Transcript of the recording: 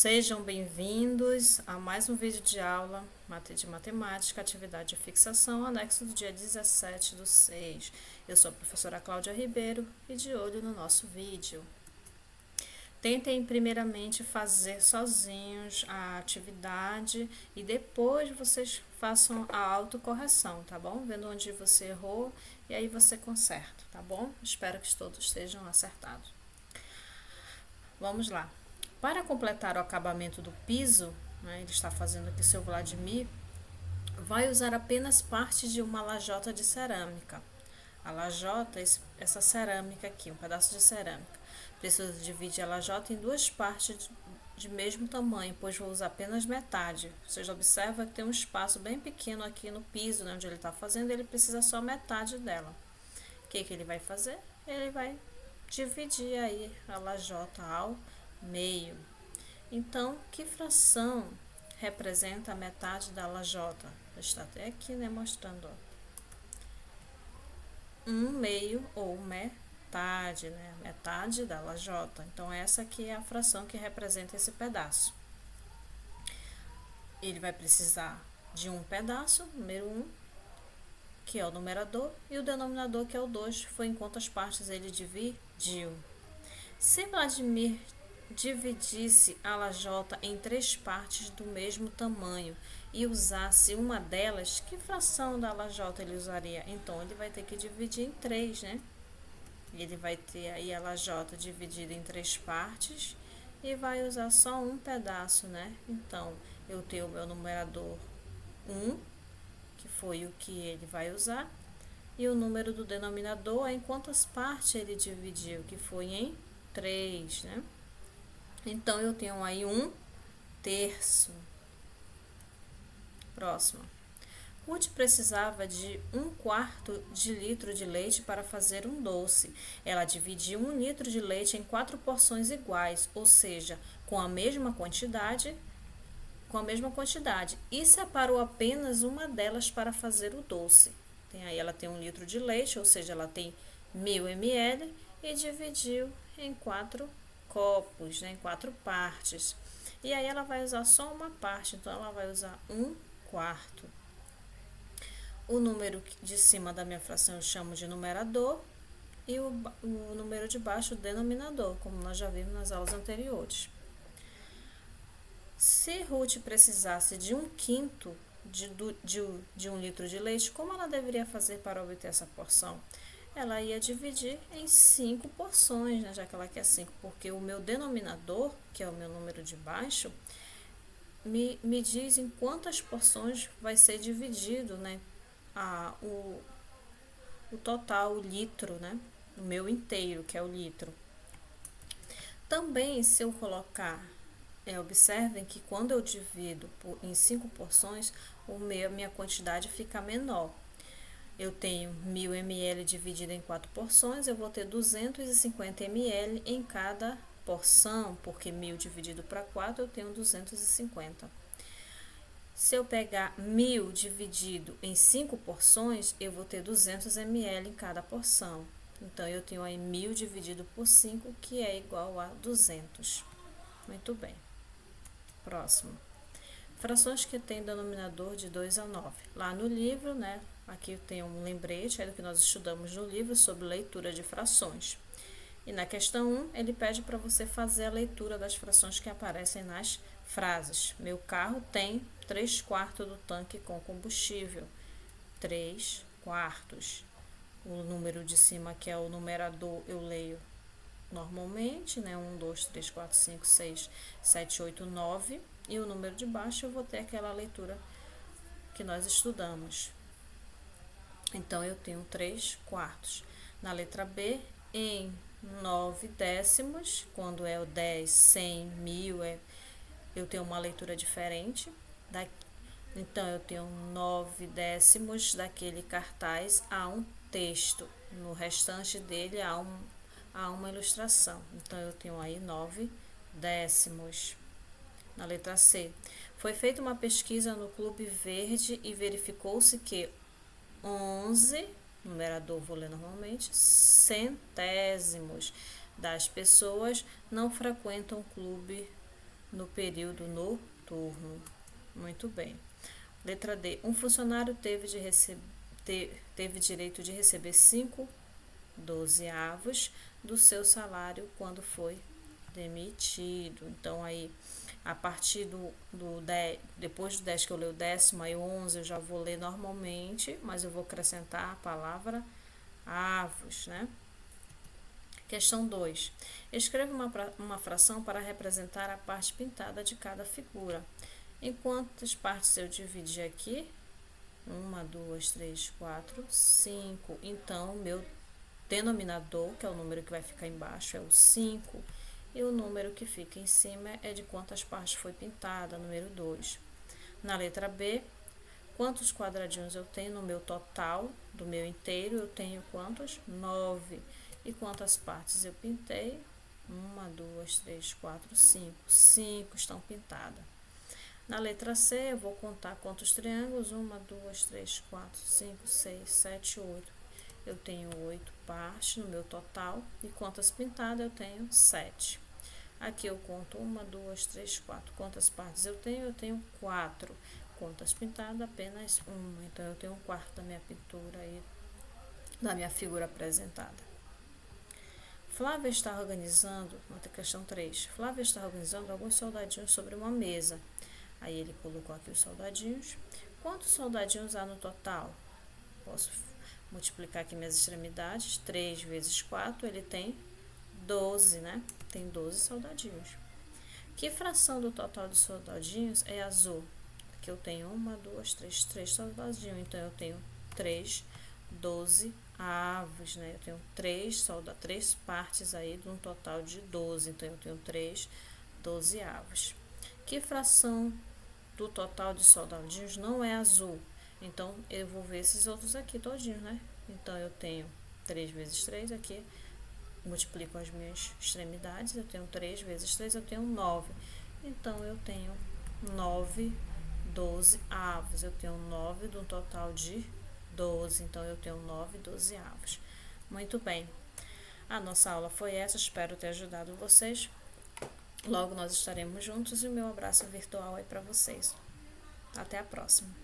Sejam bem-vindos a mais um vídeo de aula de matemática, atividade de fixação, anexo do dia 17/6. Eu sou a professora Cláudia Ribeiro e de olho no nosso vídeo. Tentem primeiramente fazer sozinhos a atividade e depois vocês façam a autocorreção, tá bom? Vendo onde você errou e aí você conserta, tá bom? Espero que todos estejam acertados. Vamos lá. Para completar o acabamento do piso, né, ele está fazendo aqui seu Vladimir, vai usar apenas parte de uma lajota de cerâmica. A lajota, essa cerâmica aqui, um pedaço de cerâmica. Preciso dividir a lajota em duas partes de mesmo tamanho, pois vou usar apenas metade. Vocês observam que tem um espaço bem pequeno aqui no piso, né, onde ele está fazendo, ele precisa só metade dela. O que ele vai fazer? Ele vai dividir aí a lajota ao meio. Então, que fração representa a metade da lajota? Está até aqui, né, mostrando, ó. 1/2 ou metade, né? Metade da lajota. Então, essa aqui é a fração que representa esse pedaço. Ele vai precisar de um pedaço, número 1, que é o numerador, e o denominador, que é o 2, foi em quantas partes ele dividiu. Se Vladimir dividisse a lajota em 3 partes do mesmo tamanho e usasse uma delas, que fração da lajota ele usaria? Então, ele vai ter que dividir em 3, né? Ele vai ter aí a lajota dividida em 3 partes e vai usar só um pedaço, né? Então, eu tenho o meu numerador 1, que foi o que ele vai usar, e o número do denominador é em quantas partes ele dividiu, que foi em 3, né? Então, eu tenho aí 1/3. Próximo. Ruth precisava de 1/4 de litro de leite para fazer um doce. Ela dividiu 1 litro de leite em 4 porções iguais, ou seja, com a mesma quantidade, e separou apenas uma delas para fazer o doce. Ela tem 1 litro de leite, ou seja, ela tem 1000 ml, e dividiu em 4 copos, né, em 4 partes. E aí ela vai usar só uma parte, então ela vai usar 1/4. O número de cima da minha fração eu chamo de numerador e o número de baixo, o denominador, como nós já vimos nas aulas anteriores. Se Ruth precisasse de 1/5 de 1 litro de leite, como ela deveria fazer para obter essa porção? Ela ia dividir em 5 porções, né, já que ela quer 5, porque o meu denominador, que é o meu número de baixo, me diz em quantas porções vai ser dividido, né, o total, o litro, né, o meu inteiro, que é o litro. Também, se eu colocar, observem que quando eu divido em 5 porções, a minha quantidade fica menor. Eu tenho 1000 ml dividido em 4 porções, eu vou ter 250 ml em cada porção, porque 1000 dividido para 4, eu tenho 250. Se eu pegar 1000 dividido em 5 porções, eu vou ter 200 ml em cada porção. Então, eu tenho aí 1000 dividido por 5, que é igual a 200. Muito bem. Próximo. Frações que têm denominador de 2 a 9. Lá no livro, né, aqui tem um lembrete, é do que nós estudamos no livro sobre leitura de frações. E na questão 1, ele pede para você fazer a leitura das frações que aparecem nas frases. Meu carro tem 3/4 do tanque com combustível. 3/4. O número de cima, que é o numerador, eu leio normalmente, né? 1, 2, 3, 4, 5, 6, 7, 8, 9. E o número de baixo eu vou ter aquela leitura que nós estudamos. Então, eu tenho 3/4. Na letra B, em 9 décimos, quando é o 10, 100, 1000, eu tenho uma leitura diferente. Então, eu tenho 9 décimos daquele cartaz a um texto. No restante dele há uma ilustração. Então, eu tenho aí 9 décimos. Na letra C, foi feita uma pesquisa no Clube Verde e verificou-se que 11, numerador vou ler normalmente, centésimos das pessoas não frequentam o clube no período noturno. Muito bem. Letra D. Um funcionário teve direito de receber 5/12 do seu salário quando foi demitido. Então, aí, a partir do 10, depois do 10 que eu leio o décimo, aí o 11 eu já vou ler normalmente, mas eu vou acrescentar a palavra avos, né? Questão 2. Escreva uma fração para representar a parte pintada de cada figura. Em quantas partes eu dividi aqui? 1, 2, 3, 4, 5. Então, meu denominador, que é o número que vai ficar embaixo, é o 5. E o número que fica em cima é de quantas partes foi pintada, número 2. Na letra B, quantos quadradinhos eu tenho no meu total, do meu inteiro, eu tenho quantos? 9. E quantas partes eu pintei? 1, 2, 3, 4, 5. 5 estão pintadas. Na letra C, eu vou contar quantos triângulos. 1, 2, 3, 4, 5, 6, 7, 8. Eu tenho 8 partes no meu total. E quantas pintadas eu tenho? 7. Aqui eu conto 1, 2, 3, 4. Quantas partes eu tenho? Eu tenho 4. Quantas pintadas? Apenas 1. Então, eu tenho 1/4 da minha pintura aí, da minha figura apresentada. Flávia está organizando, outra questão 3. Flávia está organizando alguns soldadinhos sobre uma mesa. Aí ele colocou aqui os soldadinhos. Quantos soldadinhos há no total? Posso multiplicar aqui minhas extremidades. 3 vezes 4, ele tem 12, né? Tem 12 soldadinhos. Que fração do total de soldadinhos é azul? Aqui eu tenho 1, 2, 3 soldadinhos. Então, eu tenho 3, 12 avos, né? Eu tenho 3 partes aí de um total de 12. Então, eu tenho 3, 12 avos. Que fração do total de soldadinhos não é azul? Então, eu vou ver esses outros aqui todinhos, né? Então, eu tenho 3 vezes 3 aqui. Multiplico as minhas extremidades, eu tenho 3 vezes 3, eu tenho 9. Então, eu tenho 9, 12 avos. Eu tenho 9 de um total de 12. Então, eu tenho 9, 12 avos. Muito bem. A nossa aula foi essa. Espero ter ajudado vocês. Logo nós estaremos juntos e o meu abraço virtual é para vocês. Até a próxima.